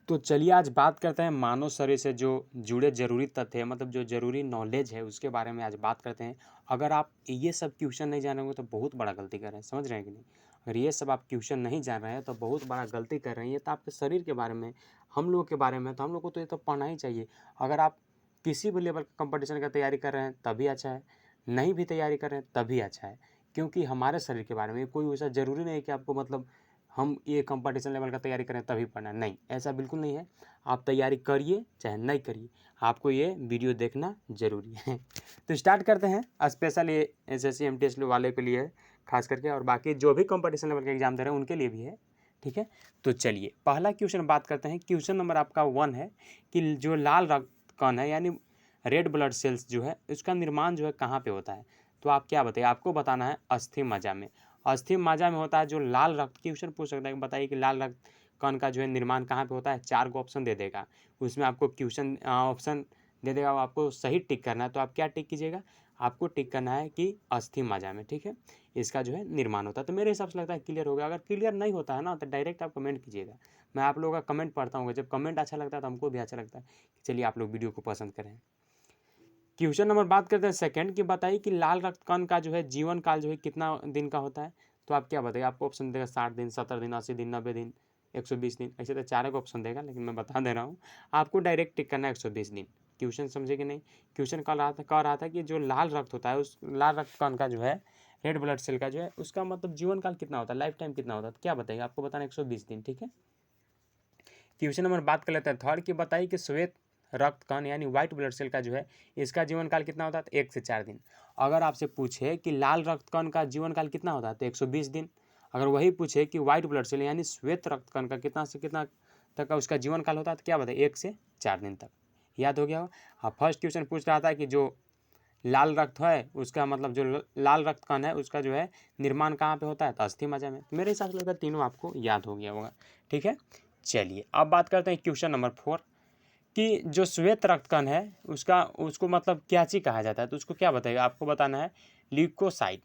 तो चलिए आज बात करते हैं मानव शरीर से जो जुड़े ज़रूरी तथ्य हैं, मतलब जो ज़रूरी नॉलेज है उसके बारे में आज बात करते हैं। अगर आप ये सब क्वेश्चन नहीं जानेंगे तो बहुत बड़ा गलती कर रहे हैं, समझ रहे हैं कि नहीं? अगर ये सब आप क्वेश्चन नहीं जान रहे हैं तो बहुत बड़ा गलती कर रहे हैं। ये तो आपके शरीर के बारे में, हम लोगों के बारे में, तो हम लोग को तो ये तो पढ़ना ही चाहिए। अगर आप किसी भी लेवल कंपटीशन का तैयारी कर रहे हैं तभी अच्छा है, नहीं भी तैयारी कर रहे हैं तभी अच्छा है, क्योंकि हमारे शरीर के बारे में कोई वैसा ज़रूरी नहीं है कि आपको मतलब हम ये कंपटीशन लेवल का तैयारी करें तभी पढ़ना, नहीं, ऐसा बिल्कुल नहीं है। आप तैयारी करिए चाहे नहीं करिए, आपको ये वीडियो देखना ज़रूरी है। तो स्टार्ट करते हैं। स्पेशल ये SSC MTS वाले के लिए है खास करके, और बाकी जो भी कंपटीशन लेवल का एग्जाम दे रहे हैं उनके लिए भी है, ठीक है। तो चलिए पहला क्वेश्चन बात करते हैं। क्वेश्चन नंबर आपका 1 है कि जो लाल रक्त कण है यानी रेड ब्लड सेल्स जो है उसका निर्माण जो है कहाँ पे होता है? तो आप क्या बताइए, आपको बताना है अस्थि मज्जा में। अस्थि मज्जा में होता है जो लाल रक्त। क्वेश्चन पूछ सकता है कि बताइए कि लाल रक्त कण का जो है निर्माण कहाँ पे होता है? 4 को ऑप्शन दे देगा, उसमें आपको क्वेश्चन ऑप्शन दे देगा, आपको सही टिक करना है। तो आप क्या टिक कीजिएगा? आपको टिक करना है कि अस्थि मज्जा में, ठीक है, इसका जो है निर्माण होता है। तो मेरे हिसाब से लगता है क्लियर हो गया। अगर क्लियर नहीं होता है ना तो डायरेक्ट आप कमेंट कीजिएगा, मैं आप लोगों का कमेंट पढ़ता हूँ। जब कमेंट अच्छा लगता है तो हमको भी अच्छा लगता है कि चलिए आप लोग वीडियो को पसंद करें। क्वेश्चन नंबर बात करते हैं सेकंड की, बताइए कि लाल रक्त कण का जो है जीवन काल जो है कितना दिन का होता है? तो आप क्या बताइए? आपको ऑप्शन देगा 60 दिन, 70 दिन, 80 दिन, 90 दिन, 120 दिन, ऐसे तो 4 का ऑप्शन देगा, लेकिन मैं बता दे रहा हूँ आपको डायरेक्ट टिक करना है 120 दिन। क्वेश्चन समझे कि नहीं? क्वेश्चन कह रहा था कि जो लाल रक्त होता है उस लाल रक्त कण का जो है, रेड ब्लड सेल का जो है, उसका मतलब जीवन काल कितना होता है, लाइफ टाइम कितना होता है? तो क्या बताइए? आपको बताना है 120 दिन, ठीक है। क्वेश्चन नंबर बात कर लेते हैं थर्ड की, बताइए कि श्वेत रक्त कण यानी व्हाइट ब्लड सेल का जो है इसका जीवन काल कितना होता है? तो 1 से 4 दिन। अगर आपसे पूछे कि लाल रक्त कण का जीवन काल कितना होता है तो 120 दिन। अगर वही पूछे कि व्हाइट ब्लड सेल यानी श्वेत रक्त कण का कितना से कितना तक का उसका जीवन काल होता है तो क्या बताए? 1 से 4 दिन तक। याद हो गया हो? हाँ, फर्स्ट क्वेश्चन पूछ रहा था कि जो लाल रक्त है उसका मतलब जो लाल रक्त कण है उसका जो है निर्माण कहाँ पे होता है? तो अस्थि मज्जा में। मेरे हिसाब से लगता है तीनों आपको याद हो गया होगा, ठीक है। चलिए अब बात करते हैं क्वेश्चन नंबर 4 कि जो श्वेत रक्त कण है उसका उसको मतलब क्या चीज कहा जाता है? तो उसको क्या बताएगा? आपको बताना है ल्यूकोसाइट।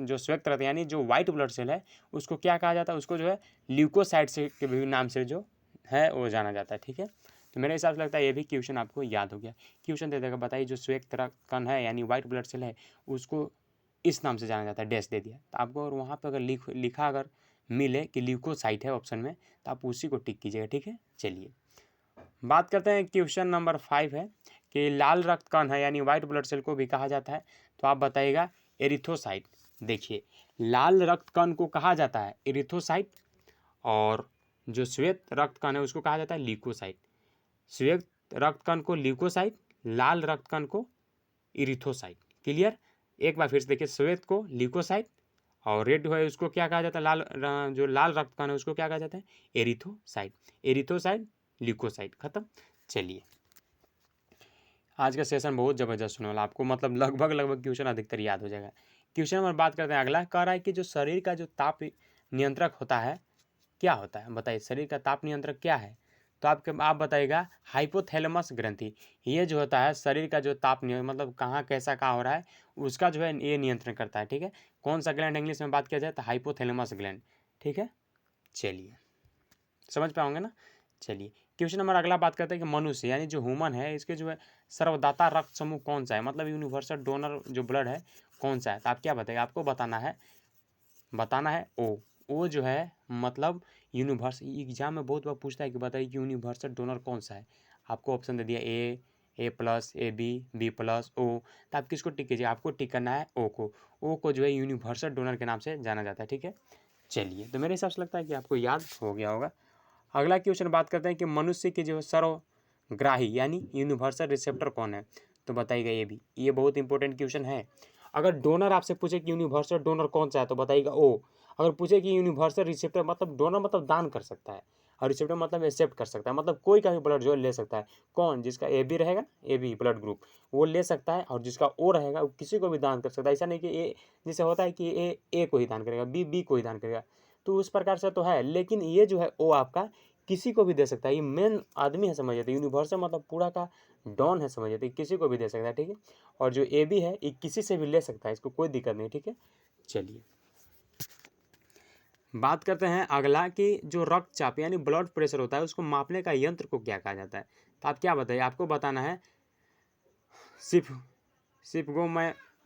जो श्वेत रक्त यानी जो व्हाइट ब्लड सेल है उसको क्या कहा जाता है? उसको जो है ल्यूकोसाइट से के भी नाम से जो है वो जाना जाता है, ठीक है। तो मेरे हिसाब से लगता है ये भी क्वेश्चन आपको याद हो गया। क्वेश्चन दे देगा, बताइए जो श्वेत रक्त कण है यानी व्हाइट ब्लड सेल है उसको इस नाम से जाना जाता है, डैश दे दिया। तो आपको अगर वहाँ पर अगर लिखा अगर मिले कि ल्यूकोसाइट है ऑप्शन में तो आप उसी को टिक कीजिएगा, ठीक है। चलिए बात करते हैं। क्वेश्चन नंबर 5 है कि लाल रक्त कण है यानी व्हाइट ब्लड सेल को भी कहा जाता है, तो आप बताइएगा एरिथ्रोसाइट। देखिए लाल रक्त कण को कहा जाता है एरिथ्रोसाइट, और जो श्वेत रक्त कण है उसको कहा जाता है ल्यूकोसाइट। श्वेत रक्त कण को ल्यूकोसाइट, लाल रक्त कण को इरिथ्रोसाइट। क्लियर? एक बार फिर से देखिए, श्वेत को ल्यूकोसाइट और रेड है उसको क्या कहा जाता है? जो लाल रक्त कण है उसको क्या कहा जाता है? एरिथ्रोसाइट। एरिथ्रोसाइट, ल्यूकोसाइट, खत्म। चलिए आज का सेशन बहुत ज़बरदस्त होने वाला, आपको मतलब लगभग क्वेश्चन अधिकतर याद हो जाएगा। क्वेश्चन नंबर बात करते हैं अगला, कह रहा है कि जो शरीर का जो ताप नियंत्रक होता है क्या होता है? बताइए शरीर का ताप नियंत्रक क्या है? तो आप बताइएगा हाइपोथैलेमस ग्रंथि। ये जो होता है शरीर का जो ताप मतलब कहाँ कैसा कहाँ हो रहा है उसका जो है ये नियंत्रण करता है, ठीक है। कौन सा ग्लैंड इंग्लिश में बात किया जाए तो हाइपोथैलेमस ग्लैंड, ठीक है। चलिए समझ पाओगे ना। चलिए क्वेश्चन नंबर अगला बात करते हैं कि मनुष्य यानी जो ह्यूमन है इसके जो है सर्वदाता रक्त समूह कौन सा है? मतलब यूनिवर्सल डोनर जो ब्लड है कौन सा है? तो आप क्या बताएगा? आपको बताना है ओ जो है मतलब यूनिवर्स। एग्जाम में बहुत बार पूछता है कि बताइए कि यूनिवर्सल डोनर कौन सा है। आपको ऑप्शन दे दिया A+, AB+, O। तो आप किसको टिक कीजिए? आपको टिक करना है ओ को जो है यूनिवर्सल डोनर के नाम से जाना जाता है, ठीक है। चलिए तो मेरे हिसाब से लगता है कि आपको याद हो गया होगा। अगला क्वेश्चन बात करते हैं कि मनुष्य की जो है सर्वग्राही यानी यूनिवर्सल रिसेप्टर कौन है? तो बताइएगा ये बहुत इंपॉर्टेंट क्वेश्चन है। अगर डोनर आपसे पूछे कि यूनिवर्सल डोनर कौन सा है तो बताइएगा ओ। अगर पूछे कि यूनिवर्सल रिसेप्टर मतलब डोनर मतलब दान कर सकता है और रिसेप्टर मतलब एक्सेप्ट कर सकता है, मतलब कोई का भी ब्लड जो है ले सकता है। कौन? जिसका AB रहेगा, AB ब्लड ग्रुप, वो ले सकता है, और जिसका O रहेगा वो किसी को भी दान कर सकता है। ऐसा नहीं कि ए जैसे होता है कि ए को ही दान करेगा, बी को ही दान करेगा, तो उस प्रकार से तो है। लेकिन ये जो है ओ आपका किसी को भी दे सकता है। ये मेन आदमी है, समझ जाते। यूनिवर्सल मतलब पूरा का डॉन है, समझ जाते, किसी को भी दे सकता है, ठीक है। और जो AB है ये किसी से भी ले सकता है, इसको कोई दिक्कत नहीं, ठीक है। चलिए बात करते हैं अगला कि जो रक्तचाप यानी ब्लड प्रेशर होता है उसको मापने का यंत्र को क्या कहा जाता है। तो आप क्या बताइए, आपको बताना है सिर्फ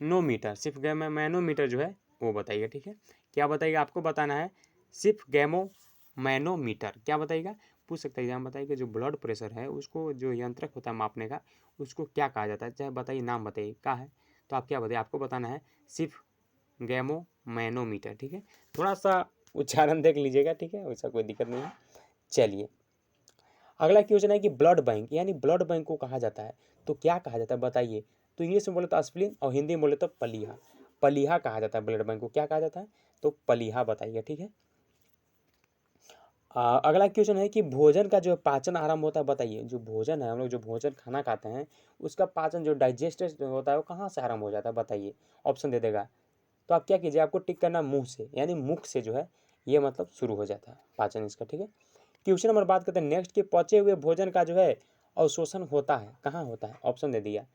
मैनोमीटर जो है वो बताइएगा। ठीक है, क्या बताइएगा, आपको बताना है सिर्फ मैनोमीटर। क्या बताइएगा, पूछ सकता है एग्जाम, बताइए जो ब्लड प्रेशर है उसको जो यंत्रक होता है मापने का उसको क्या कहा जाता है, चाहे बताइए, नाम बताइए क्या है। तो आप क्या बताइए, आपको बताना है सिर्फ मैनोमीटर। ठीक है, थोड़ा सा उच्चारण देख लीजिएगा। ठीक है, वैसा कोई दिक्कत नहीं है। चलिए, अगला क्वेश्चन है कि ब्लड बैंक यानी ब्लड बैंक को कहा जाता है तो क्या कहा जाता है बताइए। तो इंग्लिश में बोले तो स्प्लीन और हिंदी में बोले तो पलीहा। पलीहा कहा जाता है ब्लड बैंक को, क्या कहा जाता है, तो पलीहा बताइए। ठीक है, अगला क्वेश्चन है कि भोजन का जो पाचन आरंभ होता है बताइए। जो भोजन है, हम लोग जो भोजन खाना खाते हैं उसका पाचन जो डाइजेस्ट होता है वो कहाँ से आरंभ हो जाता है बताइए। ऑप्शन दे देगा तो आप क्या कीजिए, आपको टिक करना मुंह से, यानी मुख से जो है ये मतलब शुरू हो जाता है पाचन इसका। ठीक है, क्वेश्चन नंबर बात करते हैं नेक्स्ट कि पचे हुए भोजन का जो है अवशोषण होता है कहाँ होता है। ऑप्शन दे दिया,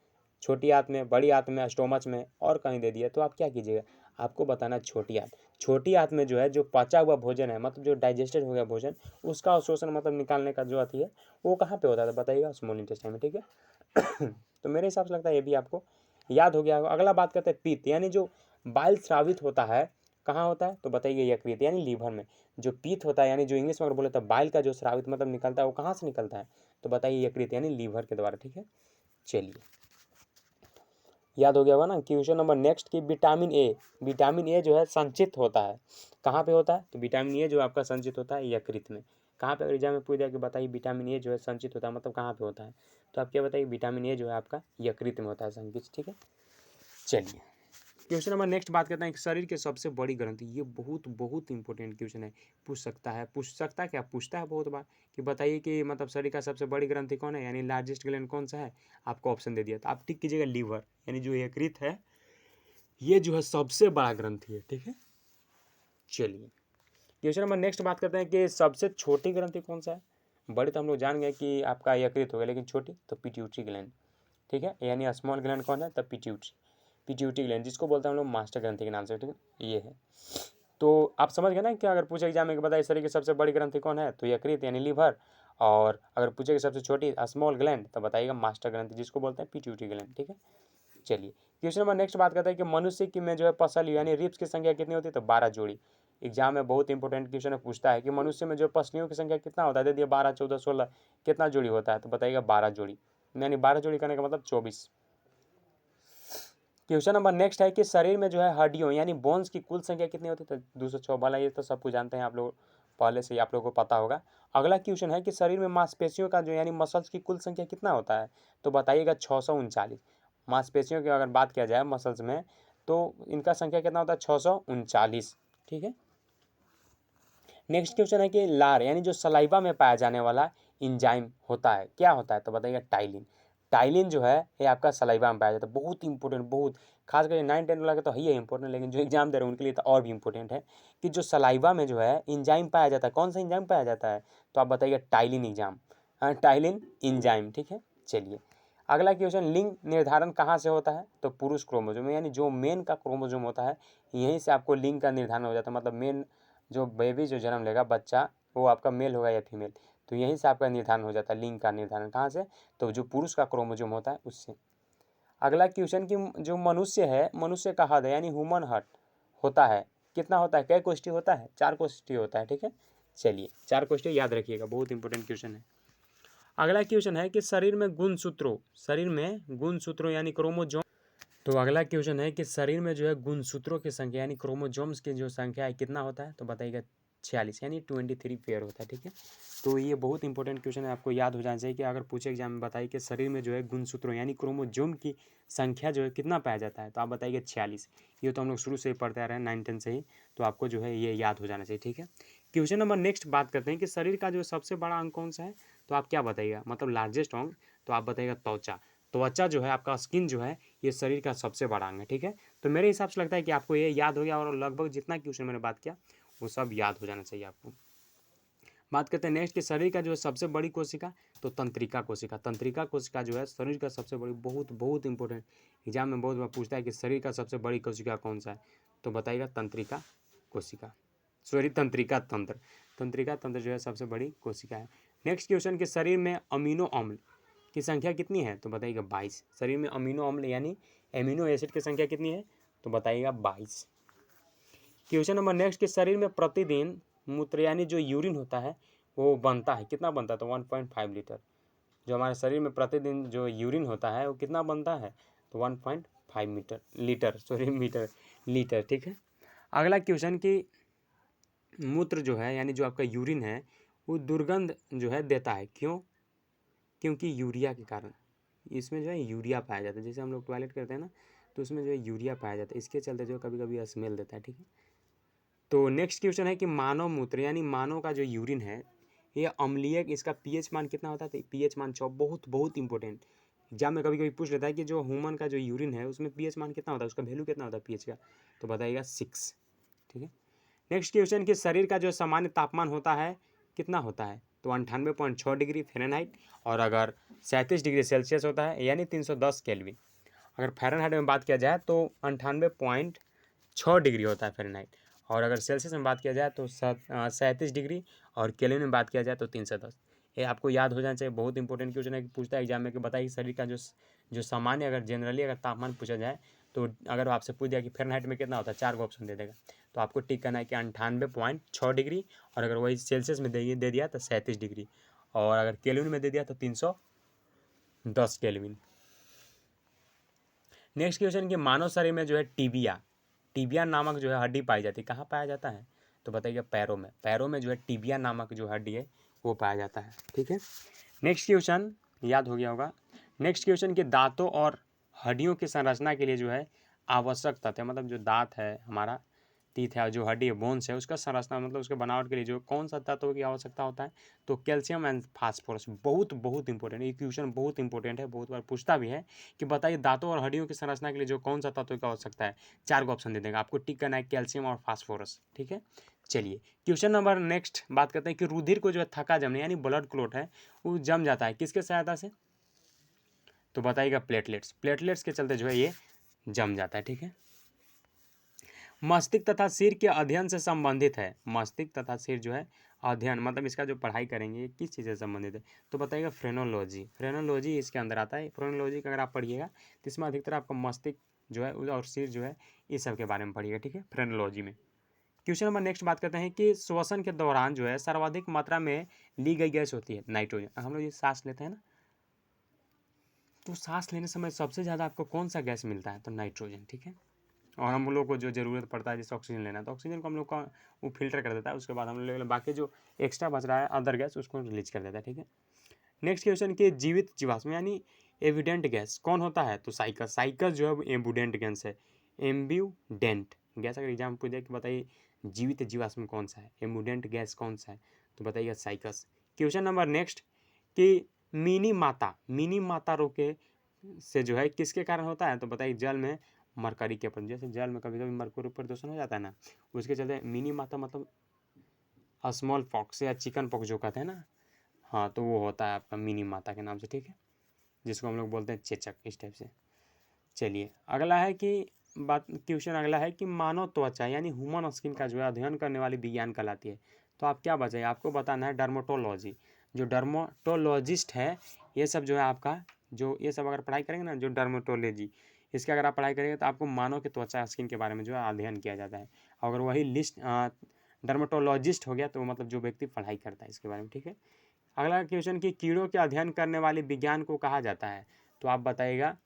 छोटी आंत में, बड़ी आंत में, स्टोमच में और कहीं दे दिया। तो आप क्या कीजिएगा, आपको बताना है छोटी आंत। छोटी आंत में जो है जो पचा हुआ भोजन है मतलब जो डाइजेस्टेड हो गया भोजन उसका अवशोषण मतलब निकालने का जो आती है वो कहाँ पे होता है बताइएगा, स्मॉल इंटेस्टाइन में। ठीक है तो मेरे हिसाब से लगता है ये भी आपको याद हो गया होगा। अगला बात करते हैं पित्त यानी जो बाइल स्रावित होता है कहाँ होता है तो बताइए यकृत यानी लीवर में। जो पित्त होता है यानी जो इंग्लिश में अगर बोले तो बाइल का जो स्रावित मतलब निकलता है वो कहाँ से निकलता है तो बताइए यकृत यानी लीवर के द्वारा। ठीक है, चलिए याद हो गया होगा ना। क्वेश्चन नंबर नेक्स्ट की विटामिन ए जो है संचित होता है कहाँ पे होता है तो विटामिन ए जो आपका संचित होता है यकृत में। कहाँ पे, एग्जाम में पूछ दिया कि बताइए विटामिन ए जो है संचित होता है मतलब कहाँ पे होता है तो आप क्या बताइए, विटामिन ए जो है आपका यकृत में होता है संचित। ठीक है, चलिए क्वेश्चन नंबर नेक्स्ट बात करते हैं कि शरीर के सबसे बड़ी ग्रंथि। ये बहुत बहुत इंपॉर्टेंट क्वेश्चन है, पूछ सकता है क्या, पूछता है बहुत बार कि बताइए कि मतलब शरीर का सबसे बड़ी ग्रंथि कौन है यानी लार्जेस्ट ग्लैंड कौन सा है। आपको ऑप्शन दे दिया तो आप टिक कीजिएगा लीवर यानी जो यकृत है ये जो है सबसे बड़ा ग्रंथि है। ठीक है, चलिए क्वेश्चन नंबर नेक्स्ट बात करते हैं कि सबसे छोटी ग्रंथि कौन सा है। बड़ी तो हम लोग जान गए कि आपका यकृत हो गया, लेकिन छोटी तो पिट्यूटरी ग्लैंड। ठीक है, यानी स्मॉल ग्लैंड कौन है तब पिट्यूटरी ग्लैंड जिसको बोलते हैं हम लोग मास्टर ग्रंथि के नाम से। ठीक है, ये है। तो आप समझ गए ना कि अगर पूछे एग्जाम में कि बताइए शरीर की सबसे बड़ी ग्रंथि कौन है तो यकृत यानी लीवर, और अगर पूछे कि सबसे छोटी स्मॉल ग्लैंड तो बताइएगा मास्टर ग्रंथि जिसको बोलते हैं पिट्यूटरी ग्लैंड। ठीक है, चलिए क्वेश्चन नंबर नेक्स्ट बात करते हैं कि मनुष्य की में जो है पसली यानी रिब्स की संख्या कितनी होती है तो 12 जोड़ी। एग्जाम में बहुत इंपॉर्टेंट क्वेश्चन पूछता है कि मनुष्य में जो पसलियों की संख्या कितना होता है, दे दिया 12, 14, 16 कितना जोड़ी होता है तो बताइएगा 12 जोड़ी, यानी 12 जोड़ी करने का मतलब 24। क्वेश्चन नंबर नेक्स्ट है कि शरीर में जो है हड्डियों यानी बोन्स की कुल संख्या कितनी होती है तो 206 वाला, ये तो सब कुछ जानते हैं आप लोग, पहले से ही आप लोगों को पता होगा। अगला क्वेश्चन है कि शरीर में मांसपेशियों का जो यानी मसल्स की कुल संख्या कितना होता है तो बताइएगा 639। मांसपेशियों की अगर बात किया जाए मसल्स में तो इनका संख्या कितना होता है 639। ठीक है, नेक्स्ट क्वेश्चन है कि लार यानी जो सलाइवा में पाया जाने वाला इंजाइम होता है क्या होता है तो बताइएगा टाइलिन। टाइलिन जो है ये आपका सलाइवा में पाया जाता है, बहुत इंपॉर्टेंट, बहुत खास करके 9-10 वाला तो है ही है इंपॉर्टेंट, लेकिन जो एग्जाम दे रहे हैं उनके लिए तो और भी इंपॉर्टेंट है कि जो सलाइवा में जो है इंजाइम पाया जाता है, कौन सा इंजाइम पाया जाता है तो आप बताइएगा टाइलिन एग्जाम, हाँ टाइलिन इंजाइम। ठीक है, चलिए अगला क्वेश्चन, लिंग निर्धारण कहाँ से होता है तो पुरुष क्रोमोजोम, यानी जो मेन का क्रोमोजोम होता है यहीं से आपको लिंग का निर्धारण हो जाता है, मतलब मेन जो बेबी जो जन्म लेगा बच्चा वो आपका मेल होगा या फीमेल, तो यहीं से आपका निर्धारण हो जाता है। लिंग का निर्धारण कहाँ से तो जो पुरुष का क्रोमोजोम होता है उससे। अगला क्वेश्चन कि जो मनुष्य है, मनुष्य का हद यानी ह्यूमन हर्ट होता है कितना होता है, कै कोष्ठी होता है 4 कोष्ठी होता है। ठीक है, चलिए 4 कोष्ठी याद रखिएगा, बहुत इंपॉर्टेंट क्वेश्चन है। अगला क्वेश्चन है कि शरीर में गुणसूत्रों यानी क्रोमोजोम। तो अगला क्वेश्चन है कि शरीर में जो है गुणसूत्रों की संख्या यानी क्रोमोजोम्स की जो संख्या है कितना होता है तो बताइएगा 46 यानी 23 पेयर होता है। ठीक है, तो ये बहुत इंपॉर्टेंट क्वेश्चन है, आपको याद हो जाना चाहिए कि अगर पूछे एग्जाम में बताइए कि शरीर में जो है गुणसूत्रों यानी क्रोमोजोम की संख्या जो है कितना पाया जाता है तो आप बताइए 46। ये तो हम लोग शुरू से ही पढ़ते आ रहे हैं 9-10 से ही, तो आपको जो है ये याद हो जाना चाहिए। ठीक है, क्वेश्चन नंबर नेक्स्ट बात करते हैं कि शरीर का जो सबसे बड़ा अंग कौन सा है तो आप क्या बताइएगा, मतलब लार्जेस्ट अंग, तो आप बताइएगा त्वचा। त्वचा जो है आपका स्किन जो है ये शरीर का सबसे बड़ा अंग है। ठीक है, तो मेरे हिसाब से लगता है कि आपको ये याद हो गया और लगभग जितना क्वेश्चन मैंने बात किया वो सब याद हो जाना चाहिए आपको। बात करते हैं नेक्स्ट कि शरीर का जो है सबसे बड़ी कोशिका तो तंत्रिका कोशिका जो है शरीर का सबसे बड़ी, बहुत बहुत इंपॉर्टेंट, एग्जाम में बहुत बार पूछता है कि शरीर का सबसे बड़ी कोशिका कौन सा है तो बताइएगा तंत्रिका कोशिका। सॉरी तंत्रिका तंत्र, तंत्रिका तंत्र जो है सबसे बड़ी कोशिका है। नेक्स्ट क्वेश्चन कि शरीर में अमीनो अम्ल की संख्या कितनी है? तो बताइएगा 22। शरीर में अमीनो अम्ल यानी एमिनो एसिड की संख्या कितनी है? तो बताइएगा 22। क्वेश्चन नंबर नेक्स्ट कि शरीर में प्रतिदिन मूत्र यानी जो यूरिन होता है वो बनता है, कितना बनता है? तो 1.5 लीटर। जो हमारे शरीर में प्रतिदिन जो यूरिन होता है वो कितना बनता है? तो 1.5 लीटर, सॉरी मीटर, लीटर, ठीक है। अगला क्वेश्चन कि मूत्र जो है यानी जो आपका यूरिन है वो दुर्गंध जो है देता है, क्यों? क्योंकि यूरिया के कारण। इसमें जो है यूरिया पाया जाता है, जैसे हम लोग टॉयलेट करते हैं ना तो उसमें जो है यूरिया पाया जाता है, इसके चलते जो कभी कभी स्मेल देता है, ठीक है। तो नेक्स्ट क्वेश्चन है कि मानव मूत्र यानी मानव का जो यूरिन है ये अम्लीय, इसका पीएच मान कितना होता है? तो पीएच मान 6, बहुत बहुत इंपॉर्टेंट। एग्जाम में कभी कभी पूछ लेता है कि जो ह्यूमन का जो यूरिन है उसमें पीएच मान कितना होता है, उसका वैल्यू कितना होता है पीएच का? तो बताइएगा 6, ठीक है। नेक्स्ट क्वेश्चन कि शरीर का जो सामान्य तापमान होता है कितना होता है? तो 98.6 डिग्री फ़ारेनहाइट, और अगर 37 डिग्री सेल्सियस होता है यानी 310 केल्विन। अगर फ़ारेनहाइट में बात किया जाए तो 98.6 डिग्री होता है फ़ारेनहाइट, और अगर सेल्सियस में बात किया जाए तो 37 डिग्री, और केल्विन में बात किया जाए तो 310। ये आपको याद हो जाना चाहिए, बहुत इंपॉर्टेंट क्वेश्चन है कि पूछता है एग्जाम में कि बताइए शरीर का जो सामान्य अगर जनरली अगर तापमान पूछा जाए तो अगर आपसे पूछ दिया कि फ़ारेनहाइट में कितना होता है, 4 ऑप्शन दे देगा, तो आपको टिक करना है कि 98.6 डिग्री, और अगर वही सेल्सियस में दे दिया तो 37 डिग्री, और अगर केल्विन में दे दिया तो 310 केल्विन। नेक्स्ट क्वेश्चन कि मानव शरीर में जो है टीबिया नामक जो है हड्डी पाई जाती है, कहाँ पाया जाता है? तो बताइए पैरों में, पैरों में जो है टीबिया नामक जो हड्डी है वो पाया जाता है, ठीक है। नेक्स्ट क्वेश्चन याद हो गया होगा। नेक्स्ट क्वेश्चन कि दांतों और हड्डियों की संरचना के लिए जो है आवश्यक तथ्य, मतलब जो दांत है हमारा, टीथ है, जो हड्डी है बोन्स है, उसका संरचना मतलब उसके बनावट के लिए जो कौन सा तत्व की आवश्यकता होता है? तो कैल्शियम एंड फास्फोरस। बहुत बहुत इंपॉर्टेंट, ये क्वेश्चन बहुत इंपॉर्टेंट है, बहुत बार पूछता भी है कि बताइए दांतों और हड्डियों की संरचना के लिए जो कौन सा तत्व की आवश्यकता है? 4 ऑप्शन दे देगा, आपको टिक करना है कैल्शियम और फास्फोरस, ठीक है। चलिए क्वेश्चन नंबर नेक्स्ट बात करते हैं कि रुधिर को जो है थक्का जमने यानी ब्लड क्लॉट है वो जम जाता है किसके सहायता से? तो बताइएगा प्लेटलेट्स, प्लेटलेट्स के चलते जो है ये जम जाता है, ठीक है। मस्तिष्क तथा सिर के अध्ययन से संबंधित है, मस्तिष्क तथा सिर जो है अध्ययन मतलब इसका जो पढ़ाई करेंगे किस चीज़ से संबंधित है? तो बताइएगा फ्रेनोलॉजी, फ्रेनोलॉजी इसके अंदर आता है। फ्रेनोलॉजी का अगर आप पढ़िएगा तो इसमें अधिकतर आपका मस्तिष्क जो है और सिर जो है इस सब के बारे में पढ़िएगा, ठीक है, फ्रेनोलॉजी में। क्वेश्चन नंबर नेक्स्ट बात करते हैं कि श्वसन के दौरान जो है सर्वाधिक मात्रा में ली गई गैस होती है नाइट्रोजन। हम लोग ये सांस लेते हैं ना, तो सांस लेने समय सबसे ज़्यादा आपको कौन सा गैस मिलता है? तो नाइट्रोजन, ठीक है। और हम लोग को जो ज़रूरत पड़ता है जैसे ऑक्सीजन लेना, तो ऑक्सीजन को हम लोग का वो फिल्टर कर देता है, उसके बाद हम लोग बाकी जो एक्स्ट्रा बच रहा है अदर गैस उसको रिलीज कर देता है, ठीक है। नेक्स्ट क्वेश्चन कि जीवित जीवाश्म यानी एविडेंट गैस कौन होता है? तो साइकस, साइकस जो है एम्बुडेंट गैस है, एम्ब्यूडेंट गैस। अगर एग्जाम पूछ जाए कि बताइए जीवित जीवाश्म कौन सा है, एम्बुडेंट गैस कौन सा है, तो बताइए साइकस। क्वेश्चन नंबर नेक्स्ट कि मिनी माता रोग के से जो है किसके कारण होता है? तो बताइए जल में मरकरी के पर, जैसे जल में कभी कभी मरकरी प्रदूषण हो जाता है ना, उसके चलते मिनी माता मतलब स्मॉल पॉक्स या चिकन पॉक्स जो कहते हैं ना, हाँ, तो वो होता है आपका मिनी माता के नाम से, ठीक है, जिसको हम लोग बोलते हैं चेचक, इस टाइप से। चलिए अगला है कि बात क्वेश्चन अगला है कि मानव त्वचा यानी ह्यूमन स्किन का जो है अध्ययन करने वाली विज्ञान कहलाती है। तो आप क्या बचाइए, आपको बताना है डर्मेटोलॉजी। जो डर्मेटोलॉजिस्ट है ये सब जो है आपका जो ये सब अगर पढ़ाई करेंगे ना, जो डर्मेटोलॉजी इसकी अगर आप पढ़ाई करेंगे तो आपको मानव के त्वचा स्किन के बारे में जो है अध्ययन किया जाता है। अगर वही लिस्ट डर्मेटोलॉजिस्ट हो गया तो मतलब जो व्यक्ति पढ़ाई करता है इसके बारे में, ठीक है। अगला क्वेश्चन कि कीड़ों के अध्ययन करने वाले विज्ञान को कहा जाता है? तो आप बताइएगा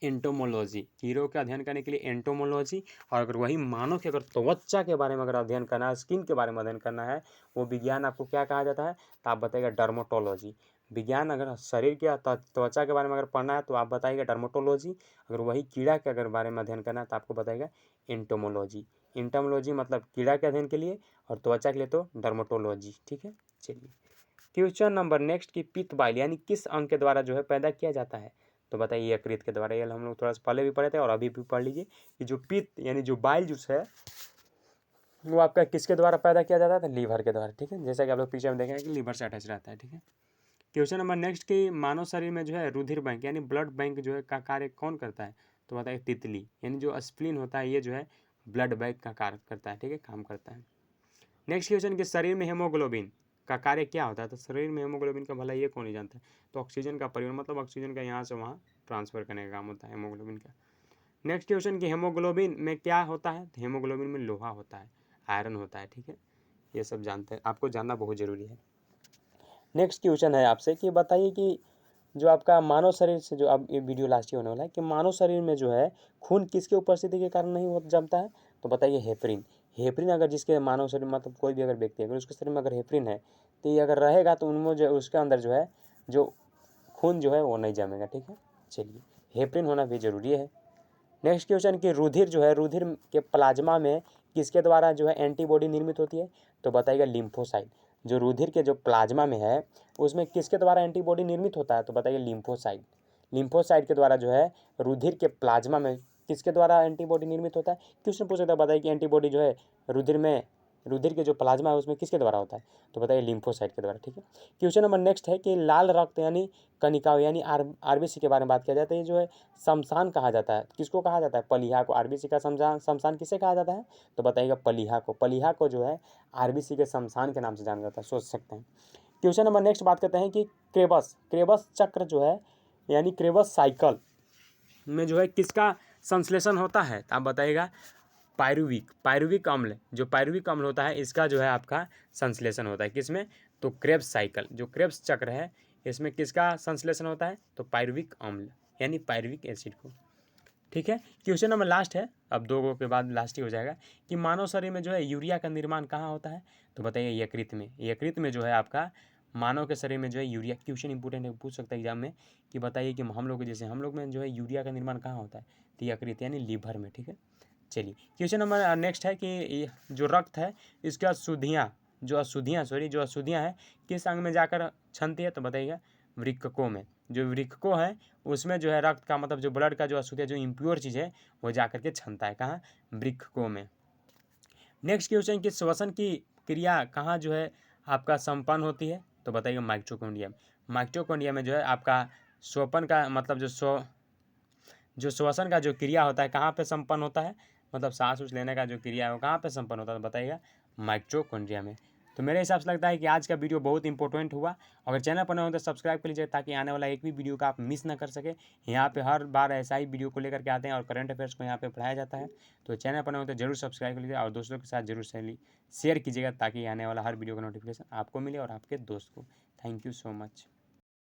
एंटोमोलॉजी, कीड़ों का अध्ययन करने के लिए एंटोमोलॉजी। और अगर वही मानव के अगर त्वचा के बारे में अगर अध्ययन करना है, स्किन के बारे में अध्ययन करना है, वो विज्ञान आपको क्या कहा जाता है? तो आप बताइएगा डर्मेटोलॉजी। विज्ञान अगर शरीर के त्वचा के बारे में अगर पढ़ना है तो आप बताइएगा डर्मेटोलॉजी। अगर वही कीड़ा के अगर बारे में अध्ययन करना है तो आपको बताइएगा एंटोमोलॉजी। एंटोमोलॉजी मतलब कीड़ा के अध्ययन के लिए, और त्वचा के लिए तो डर्मेटोलॉजी, ठीक है। चलिए क्वेश्चन नंबर नेक्स्ट की पित्त बाइल यानी किस अंग के द्वारा जो है पैदा किया जाता है? तो बताइए यकृत के द्वारा। ये हम लोग थोड़ा सा पहले भी पढ़े थे और अभी भी पढ़ लीजिए कि जो पित्त यानी जो बाइल जूस है वो आपका किसके द्वारा पैदा किया जाता है? तो लीवर के द्वारा, ठीक है, जैसा कि आप लोग पीछे में देखेंगे कि लीवर से अटैच रहता है, ठीक है। क्वेश्चन नंबर नेक्स्ट कि मानव शरीर में जो है रुधिर बैंक यानी ब्लड बैंक जो है का कार्य कौन करता है? तो बताइए तितली, यानी जो स्प्लीन होता है ये जो है ब्लड बैंक का कार्य करता है, ठीक है, काम करता है। नेक्स्ट क्वेश्चन कि शरीर में हेमोग्लोबिन का कार्य क्या होता है? तो शरीर में हेमोग्लोबिन का भला ये कौन नहीं जानता है? तो ऑक्सीजन का परिवहन, मतलब ऑक्सीजन का यहाँ से वहाँ ट्रांसफर करने का काम होता है हेमोग्लोबिन का। नेक्स्ट क्वेश्चन कि हेमोग्लोबिन में क्या होता है? तो हेमोग्लोबिन में लोहा होता है, आयरन होता है, ठीक है। ये सब जानते हैं, आपको जानना बहुत ज़रूरी है। नेक्स्ट क्वेश्चन है आपसे कि बताइए कि जो आपका मानव शरीर से, जो अब ये वीडियो लास्ट ही होने वाला है, कि मानव शरीर में जो है खून किसके उपस्थिति के कारण नहीं हो जमता है? तो बताइए हेपरिन। हेपरिन अगर जिसके मानव शरीर, मतलब कोई भी अगर व्यक्ति अगर उसके शरीर में अगर हेपरिन है तो ये अगर रहेगा तो उनमें जो उसके अंदर जो है जो खून जो है वो नहीं जमेगा, ठीक है। चलिए, हेपरिन होना भी जरूरी है। नेक्स्ट क्वेश्चन कि रुधिर जो है, रुधिर के प्लाज्मा में किसके द्वारा जो है एंटीबॉडी निर्मित होती है? तो बताइएगा लिम्फोसाइट। जो रुधिर के जो प्लाज्मा में है उसमें किसके द्वारा एंटीबॉडी निर्मित होता है? तो बताइए लिम्फोसाइट। लिम्फोसाइट के द्वारा जो है रुधिर के प्लाज्मा में किसके द्वारा एंटीबॉडी निर्मित होता है? क्वेश्चन पूछा था, बताइए कि एंटीबॉडी जो है रुधिर के जो प्लाज्मा है उसमें किसके द्वारा होता है? तो बताइए लिम्फोसाइट के द्वारा, ठीक है। क्वेश्चन नंबर नेक्स्ट है कि लाल रक्त यानी कनिकाओं यानी आरबीसी के बारे में बात किया जाता है। ये जो है शमशान कहा जाता है, किसको कहा जाता है? पलिहा को। आरबीसी का शमशान किसे कहा जाता है? तो बताइएगा पलिहा को। पलिहा को जो है आरबीसी के शमशान के नाम से जाना जाता है, सोच सकते हैं। क्वेश्चन नंबर नेक्स्ट बात करते हैं कि क्रेबस चक्र जो है यानी क्रेबस साइकिल में जो है किसका संश्लेषण होता है? तो आप बताइएगा पायरुविक अम्ल। जो पायरुविक अम्ल होता है इसका जो है आपका संश्लेषण होता है किसमें? तो क्रेब्स साइकिल, जो क्रेब्स चक्र है इसमें किसका संश्लेषण होता है? तो पायरुविक अम्ल यानी पायरुविक एसिड को, ठीक है। क्वेश्चन नंबर लास्ट है, अब दो के बाद लास्ट ही हो जाएगा, कि मानव शरीर में जो है यूरिया का निर्माण कहाँ होता है? तो बताइए यकृत में। यकृत में जो है आपका मानव के शरीर में जो है यूरिया, क्वेश्चन इंपॉर्टेंट है, पूछ सकता है एग्जाम में कि बताइए कि हम लोग जैसे हम लोग में जो है यूरिया का निर्माण कहाँ होता है? तो यकृत यानी लीवर में, ठीक है। चलिए, क्वेश्चन नंबर नेक्स्ट है कि जो रक्त है इसका जो अशुद्धियाँ हैं किस अंग में जाकर छनती है? तो बताइएगा वृक्कों में। जो वृक्कों है उसमें जो है रक्त का, मतलब जो ब्लड का जो अशुद्ध है, जो इम्प्योर चीज़ है वो जा करके छनता है, कहाँ? वृक्कों में। नेक्स्ट क्वेश्चन कि श्वसन की क्रिया कहाँ जो है आपका संपन्न होती है? तो बताइए माइटोकॉन्ड्रिया में। माइटोकॉन्ड्रिया में जो है आपका श्वसन का, मतलब जो श्वसन का जो क्रिया होता है कहाँ पे संपन्न होता है? मतलब सांस उस लेने का जो क्रिया है वो कहाँ पे संपन्न होता है? तो बताइएगा माइटोकॉन्ड्रिया में। तो मेरे हिसाब से लगता है कि आज का वीडियो बहुत इंपॉर्टेंट हुआ। अगर चैनल पर नए हो तो सब्सक्राइब कर लीजिए ताकि आने वाला एक भी वीडियो का आप मिस ना कर सके। यहाँ पे हर बार ऐसा ही वीडियो को लेकर के आते हैं और करंट अफेयर्स को यहाँ पे पढ़ाया जाता है। तो चैनल पर नए हो तो जरूर सब्सक्राइब कर लीजिए और दोस्तों के साथ जरूर शेयर कीजिएगा ताकि आने वाला हर वीडियो का नोटिफिकेशन आपको मिले और आपके दोस्त को। Thank you so much.